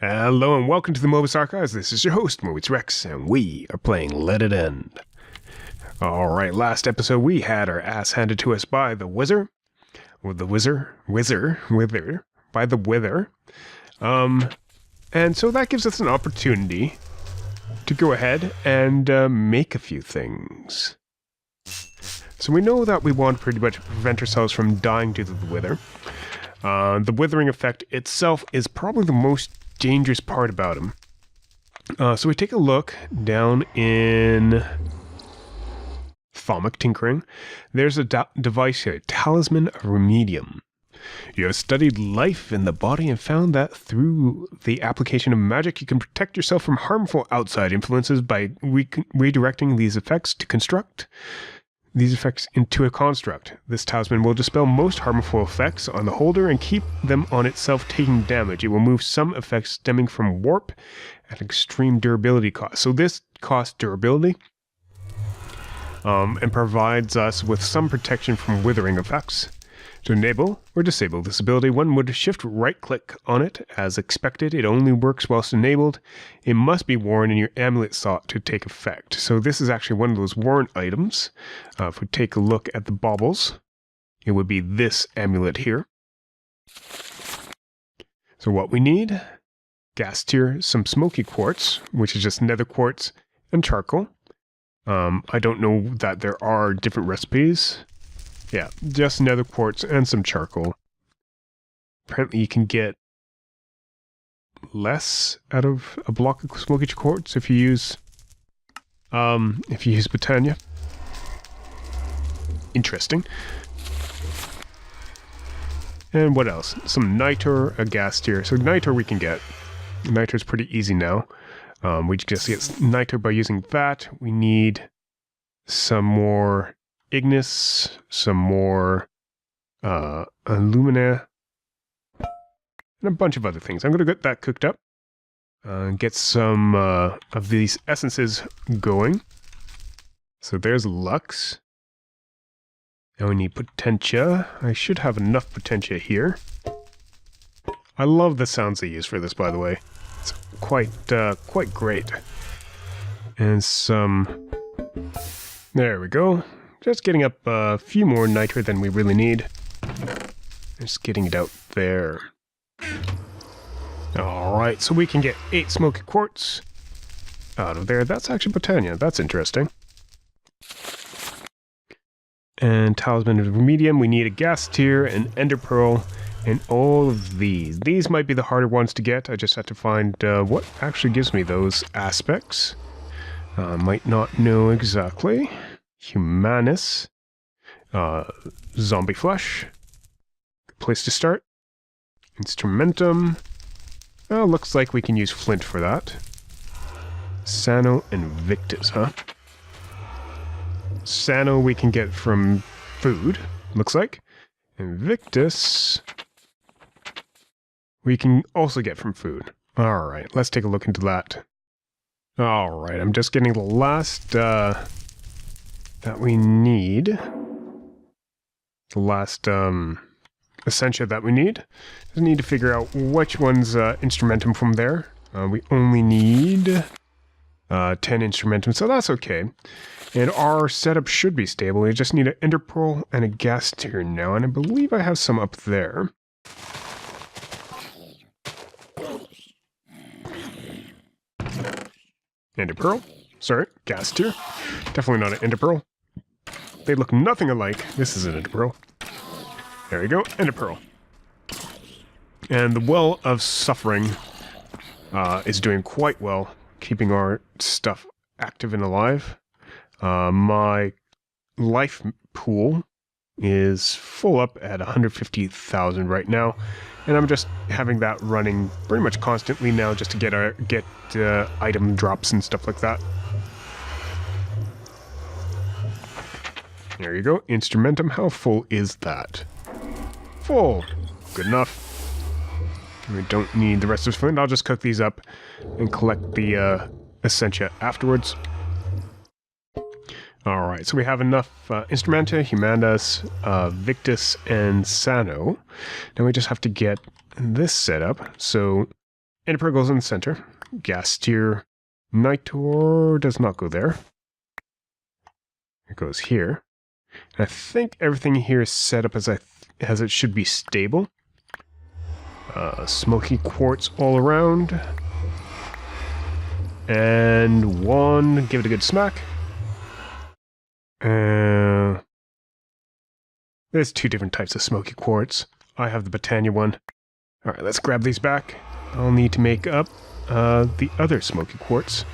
Hello and welcome to the Mobus Archives. This is your host, Mobus Rex, and we are playing Let It End. Alright, last episode we had our ass handed to us by the Wither. By the Wither. And so that gives us an opportunity to go ahead and make a few things. So we know that we want pretty much to prevent ourselves from dying due to the Wither. The withering effect itself is probably the most dangerous part about him. So we take a look down in Thaumic Tinkering. There's a device here, Talisman of Remedium. You have studied life in the body and found that through the application of magic you can protect yourself from harmful outside influences by redirecting these effects to construct these effects into a construct. This talisman will dispel most harmful effects on the holder and keep them on itself taking damage. It will move some effects stemming from warp at extreme durability cost. So this costs durability and provides us with some protection from withering effects. To enable or disable this ability, one would shift right-click on it. As expected, it only works whilst enabled. It must be worn in your amulet slot to take effect. So this is actually one of those worn items. If we take a look at the baubles, it would be this amulet here. So what we need, gas tier, some smoky quartz, which is just nether quartz and charcoal. I don't know that there are different recipes. Yeah, just nether quartz and some charcoal. Apparently you can get less out of a block of smoky quartz if you use Botania. Interesting. And what else? Some niter, a gas tier. So niter we can get. Niter is pretty easy now. We just get niter by using that. We need some more Ignis, some more alumina, and a bunch of other things. I'm going to get that cooked up. Get some of these essences going. So there's Lux. Now we need Potentia. I should have enough Potentia here. I love the sounds they use for this, by the way. It's quite great. And some... There we go. Just getting up a few more niter than we really need. Just getting it out there. Alright, so we can get 8 smoky quartz out of there. That's actually Botania. That's interesting. And Talisman of Remedium. We need a gas tier, an ender pearl, and all of these. These might be the harder ones to get. I just have to find what actually gives me those aspects. Might not know exactly. Humanus, Zombie Flesh, good place to start. Instrumentum, looks like we can use Flint for that. Sano and Victus, huh? Sano we can get from food, looks like. And Victus we can also get from food. Alright, let's take a look into that. Alright, I'm just getting the last... that we need. The last essentia that we need. Just need to figure out which one's instrumentum from there. We only need 10 instrumentum, so that's okay. And our setup should be stable. We just need an ender pearl and a gas tier now, and I believe I have some up there. Ender pearl. Sorry, gas tier. Definitely not an ender pearl. They look nothing alike. This is an ender pearl. There we go, ender pearl. And the Well of Suffering is doing quite well, keeping our stuff active and alive. My life pool is full up at 150,000 right now, and I'm just having that running pretty much constantly now just to get item drops and stuff like that. There you go. Instrumentum. How full is that? Full. Good enough. We don't need the rest of the flint. I'll just cook these up and collect the essentia afterwards. Alright, so we have enough Instrumenta, Humanus, Victus, and Sano. Now we just have to get this set up. So Ender goes in the center. Gas tier Nitor does not go there. It goes here. And I think everything here is set up as it should be stable. Smoky quartz all around. And one, give it a good smack. There's two different types of smoky quartz. I have the Britannia one. Alright, let's grab these back. I'll need to make up the other smoky quartz.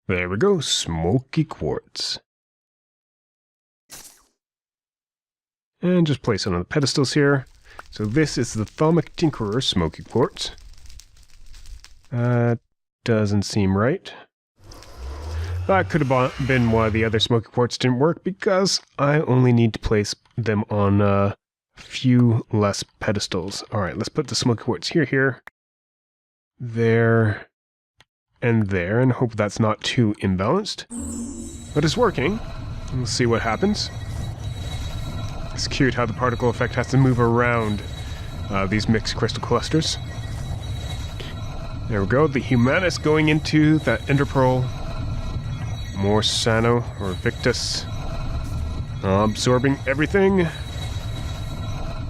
There we go, smoky quartz. And just place it on the pedestals here. So this is the Thaumic Tinkerer smoky quartz. Doesn't seem right. That could have been why the other smoky quartz didn't work, because I only need to place them on a few less pedestals. Alright, let's put the smoky quartz here, there, and hope that's not too imbalanced. But it's working. We'll see what happens. It's cute how the particle effect has to move around these mixed crystal clusters. There we go, the Humanus going into that Ender Pearl. More Sano or Victus. Absorbing everything.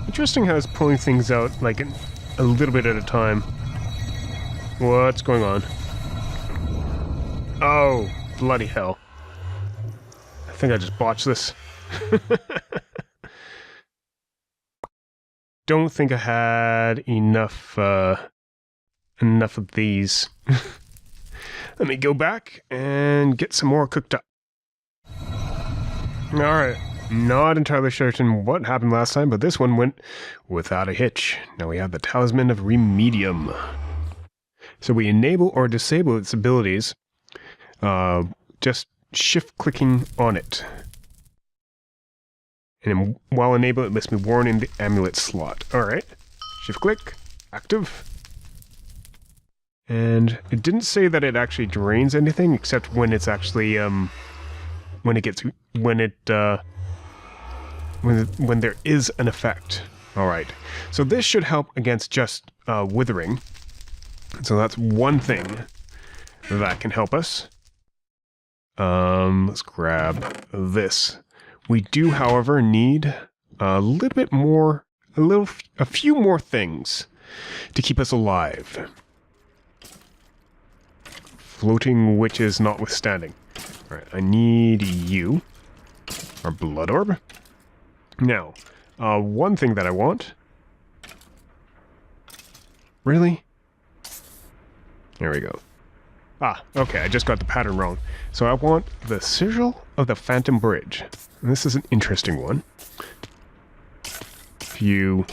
Interesting how it's pulling things out like a little bit at a time. What's going on? Oh, bloody hell. I think I just botched this. Don't think I had enough of these. Let me go back and get some more cooked up. Alright, not entirely certain what happened last time, but this one went without a hitch. Now we have the Talisman of Remedium. So we enable or disable its abilities, just shift-clicking on it. And while enable, it lets me warn in the amulet slot. Alright, shift-click, active. And it didn't say that it actually drains anything, except when it's actually, when there is an effect. Alright, so this should help against just withering. So that's one thing that can help us. Let's grab this. We do, however, need a little bit more, a few more things to keep us alive. Floating witches notwithstanding. Alright, I need you. Our blood orb. Now, one thing that I want. Really? There we go. Ah, okay, I just got the pattern wrong. So I want the Sigil of the Phantom Bridge. And this is an interesting one. If you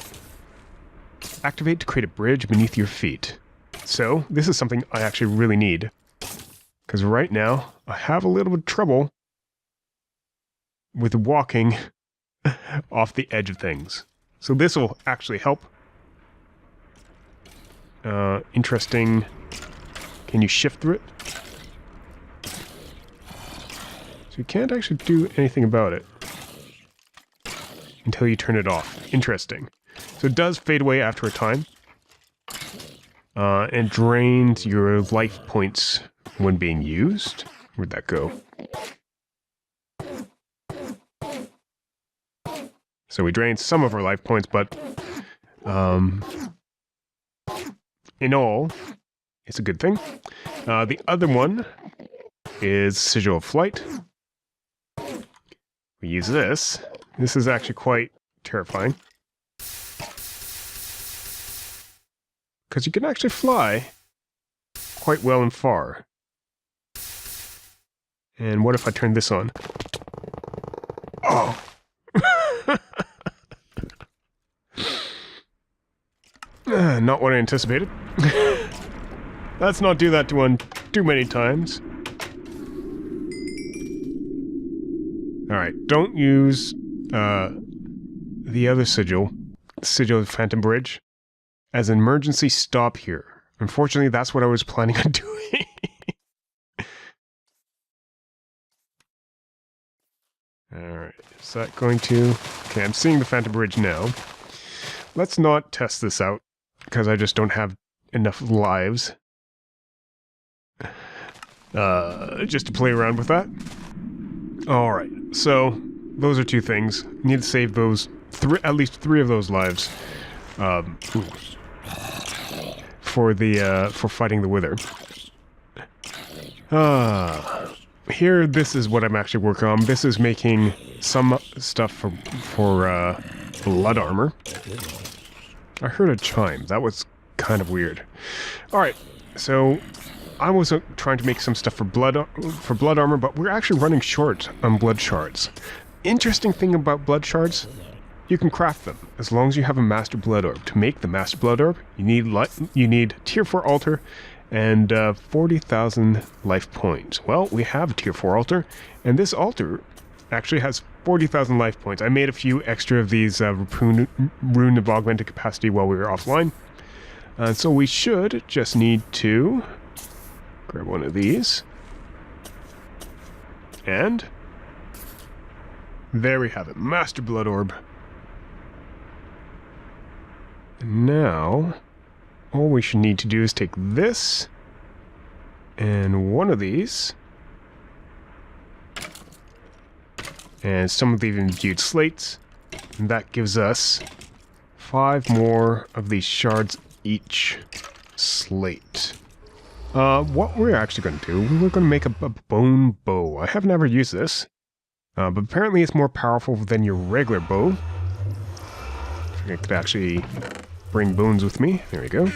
activate to create a bridge beneath your feet. So, this is something I actually really need. Because right now, I have a little bit of trouble with walking off the edge of things. So this will actually help. Interesting. Can you shift through it? So you can't actually do anything about it until you turn it off. Interesting. So it does fade away after a time. And drains your life points when being used. Where'd that go? So we drained some of our life points, but in all, it's a good thing. The other one is Sigil of Flight. We use this. This is actually quite terrifying. Because you can actually fly quite well and far. And what if I turn this on? Oh! Not what I anticipated. Let's not do that to one too many times. Alright, don't use the other sigil, Sigil of Phantom Bridge, as an emergency stop here. Unfortunately, that's what I was planning on doing. Alright, is that going to... Okay, I'm seeing the Phantom Bridge now. Let's not test this out. because I just don't have enough lives. Just to play around with that. Alright, so those are two things. Need to save those at least 3 of those lives for fighting the Wither. Here, this is what I'm actually working on. This is making some stuff for blood armor. I heard a chime. That was kind of weird. Alright, so I was trying to make some stuff for blood armor, but we're actually running short on blood shards. Interesting thing about blood shards, you can craft them as long as you have a master blood orb. To make the master blood orb, you need tier 4 altar and 40,000 life points. Well, we have a tier 4 altar, and this altar actually has 40,000 life points. I made a few extra of these rune of augmented capacity while we were offline. So we should just need to grab one of these. And there we have it. Master Blood Orb. And now, all we should need to do is take this and one of these and some of these imbued slates. And that gives us 5 more of these shards each slate. What we're actually going to do, we're going to make a bone bow. I have never used this, but apparently it's more powerful than your regular bow. I could actually bring bones with me. There we go.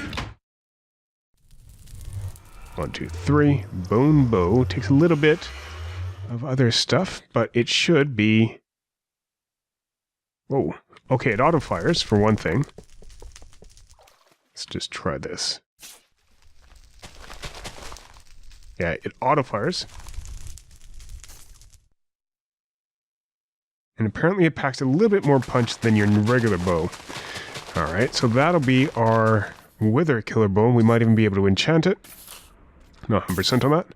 1, 2, 3. Bone bow. Takes a little bit of other stuff, but it should be... Whoa. Okay, it auto-fires, for one thing. Let's just try this. Yeah, it auto-fires. And apparently it packs a little bit more punch than your regular bow. Alright, so that'll be our Wither Killer bow. We might even be able to enchant it. Not 100% on that.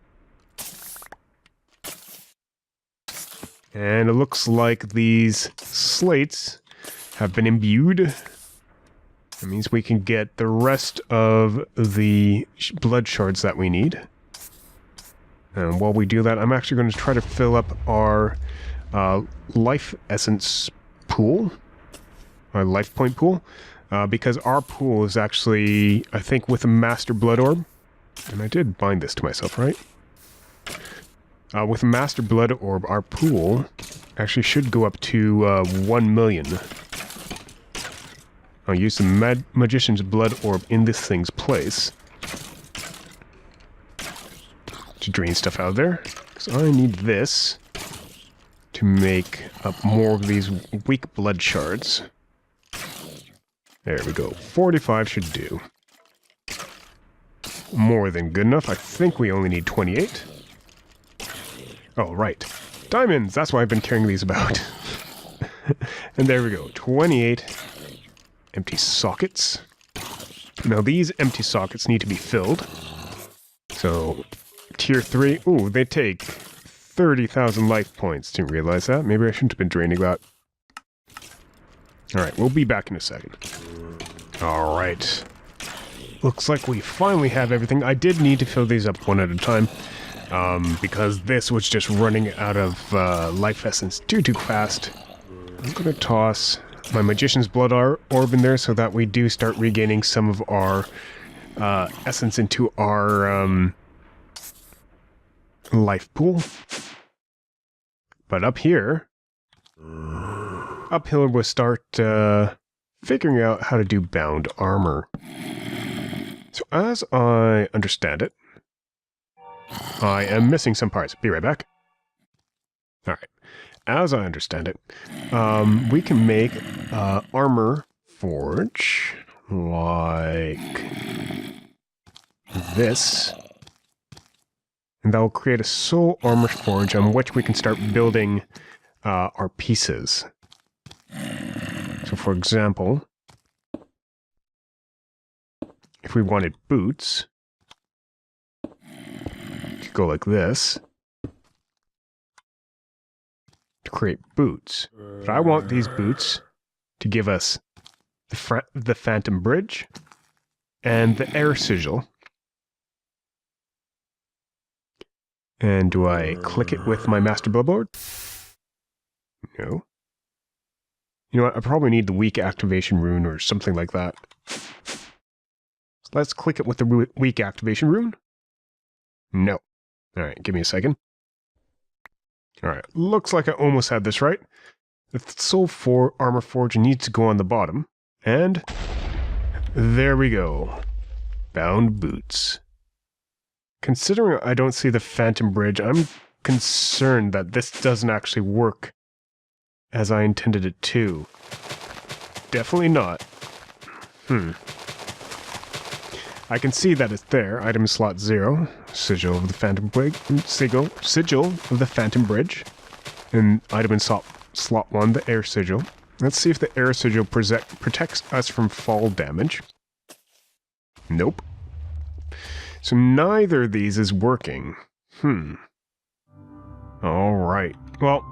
And it looks like these slates have been imbued. That means we can get the rest of the blood shards that we need. And while we do that, I'm actually going to try to fill up our life essence pool, our life point pool, because our pool is actually, I think, with a master blood orb, and I did bind this to myself, right? With a master blood orb, our pool actually should go up to 1 million. I'll use the magician's blood orb in this thing's place to drain stuff out of there, because I need this to make up more of these weak blood shards. There we go. 45 should do. More than good enough. I think we only need 28. Oh, right. Diamonds! That's why I've been carrying these about. And there we go. 28 empty sockets. Now these empty sockets need to be filled. So, tier 3. Ooh, they take 30,000 life points. Didn't realize that. Maybe I shouldn't have been draining that. Alright, we'll be back in a second. Alright. Looks like we finally have everything. I did need to fill these up one at a time, because this was just running out of life essence too fast. I'm going to toss my Magician's Blood Orb in there so that we do start regaining some of our essence into our life pool. But up here we'll start figuring out how to do bound armor. So as I understand it, I am missing some parts. Be right back. Alright. As I understand it, we can make armor forge like this. And that will create a soul armor forge on which we can start building our pieces. So for example, if we wanted boots, we could go like this to create boots. But I want these boots to give us the Phantom Bridge and the air sigil. And do I click it with my master billboard? No. You know what? I probably need the weak activation rune or something like that. So let's click it with the weak activation rune. No. Alright, give me a second. Alright, looks like I almost had this right. The Soul 4 Armor Forge needs to go on the bottom. And there we go. Bound boots. Considering I don't see the Phantom Bridge, I'm concerned that this doesn't actually work as I intended it to. Definitely not. I can see that it's there. Item slot 0. Sigil of the Phantom Bridge. Sigil of the Phantom Bridge. And item in slot 1, the air sigil. Let's see if the air sigil protects us from fall damage. Nope. So neither of these is working. Alright. Well,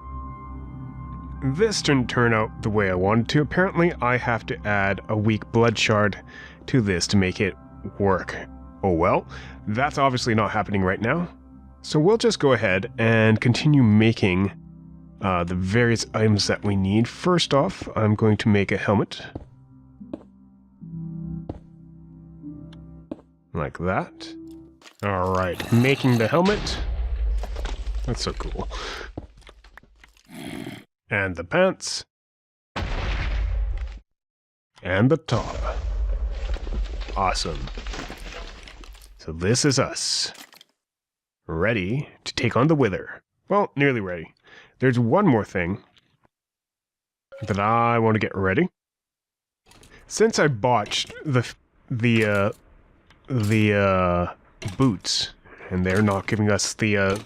this didn't turn out the way I wanted to. Apparently, I have to add a weak blood shard to this to make it work. Oh well, that's obviously not happening right now. So we'll just go ahead and continue making the various items that we need. First off, I'm going to make a helmet. Like that. Alright, making the helmet. That's so cool. And the pants. And the top. Awesome. So this is us. Ready to take on the Wither. Well, nearly ready. There's one more thing that I want to get ready. Since I botched the boots, and they're not giving us the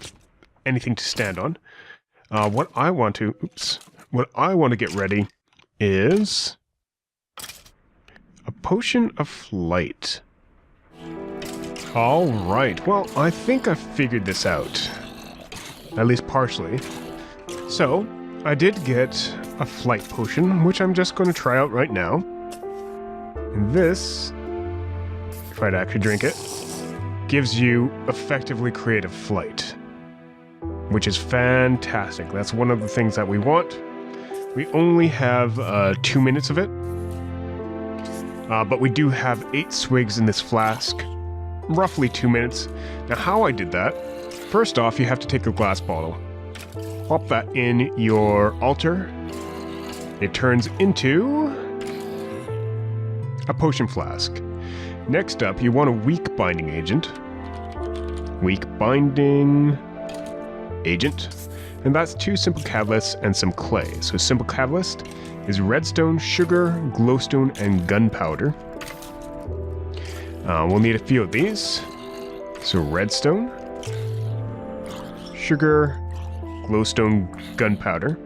anything to stand on, what I want to get ready is a potion of flight. Alright, well, I think I figured this out. At least partially. So, I did get a flight potion, which I'm just going to try out right now. And this, if I'd actually drink it, gives you effectively creative flight. Which is fantastic. That's one of the things that we want. We only have 2 minutes of it. But we do have 8 swigs in this flask. Roughly 2 minutes. Now how I did that, first off you have to take a glass bottle. Pop that in your altar. It turns into a potion flask. Next up, you want a weak binding agent. Weak binding agent. And that's 2 simple catalysts and some clay. So simple catalyst is redstone, sugar, glowstone, and gunpowder. We'll need a few of these. So redstone, sugar, glowstone, gunpowder.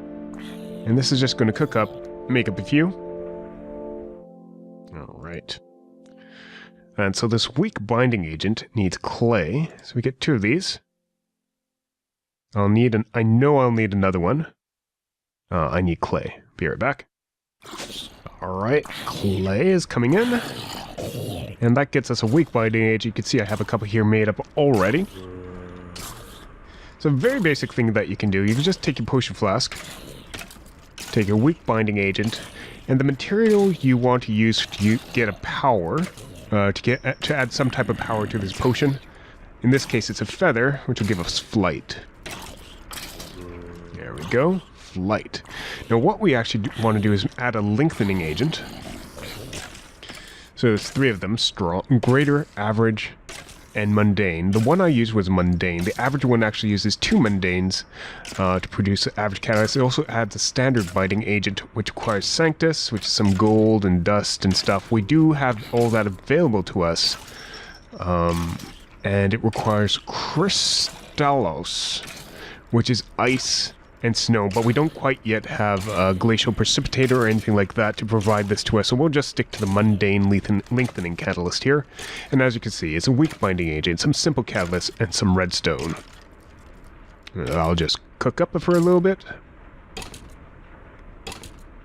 And this is just going to cook up, make up a few. Alright. And so this weak binding agent needs clay. So we get 2 of these. I know I'll need another one. I need clay. Be right back. Alright, clay is coming in. And that gets us a weak binding agent. You can see I have a couple here made up already. So a very basic thing that you can do, you can just take your potion flask, take your weak binding agent, and the material you want to use to get a power, to add some type of power to this potion. In this case it's a feather, which will give us flight. There we go, flight. Now what we actually want to do is add a lengthening agent. So there's 3 of them, strong, greater, average, and mundane. The one I used was mundane. The average one actually uses 2 mundanes to produce an average catalyst. It also adds a standard binding agent, which requires Sanctus, which is some gold and dust and stuff. We do have all that available to us. And it requires Crystallos, which is ice and snow, but we don't quite yet have a glacial precipitator or anything like that to provide this to us, so we'll just stick to the mundane lengthening catalyst here. And as you can see, it's a weak binding agent, some simple catalyst, and some redstone. I'll just cook up for a little bit.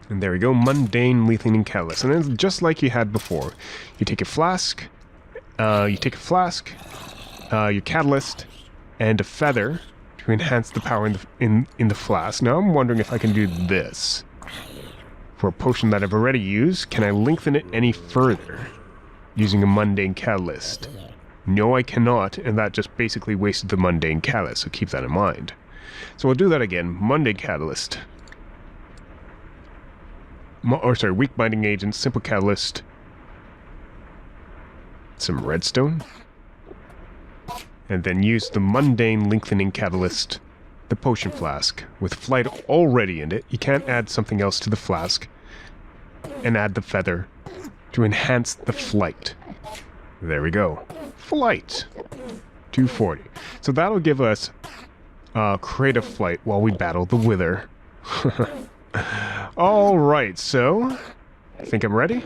And there we go, mundane lengthening catalyst. And it's just like you had before. You take a flask, you take a flask, your catalyst, and a feather to enhance the power in the flask. Now I'm wondering if I can do this. For a potion that I've already used, can I lengthen it any further using a mundane catalyst? No, I cannot, and that just basically wasted the mundane catalyst, so keep that in mind. So we'll do that again. Mundane catalyst. Weak binding agent, simple catalyst. Some redstone. And then use the mundane lengthening catalyst, the potion flask, with flight already in it. You can't add something else to the flask. And add the feather to enhance the flight. There we go. Flight. 240. So that'll give us creative flight while we battle the Wither. Alright, so I think I'm ready.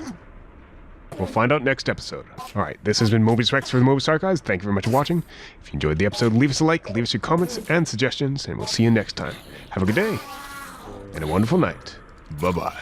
We'll find out next episode. Alright, this has been Mobius Rex for the Mobius Archives. Thank you very much for watching. If you enjoyed the episode, leave us a like, leave us your comments and suggestions, and we'll see you next time. Have a good day, and a wonderful night. Bye-bye.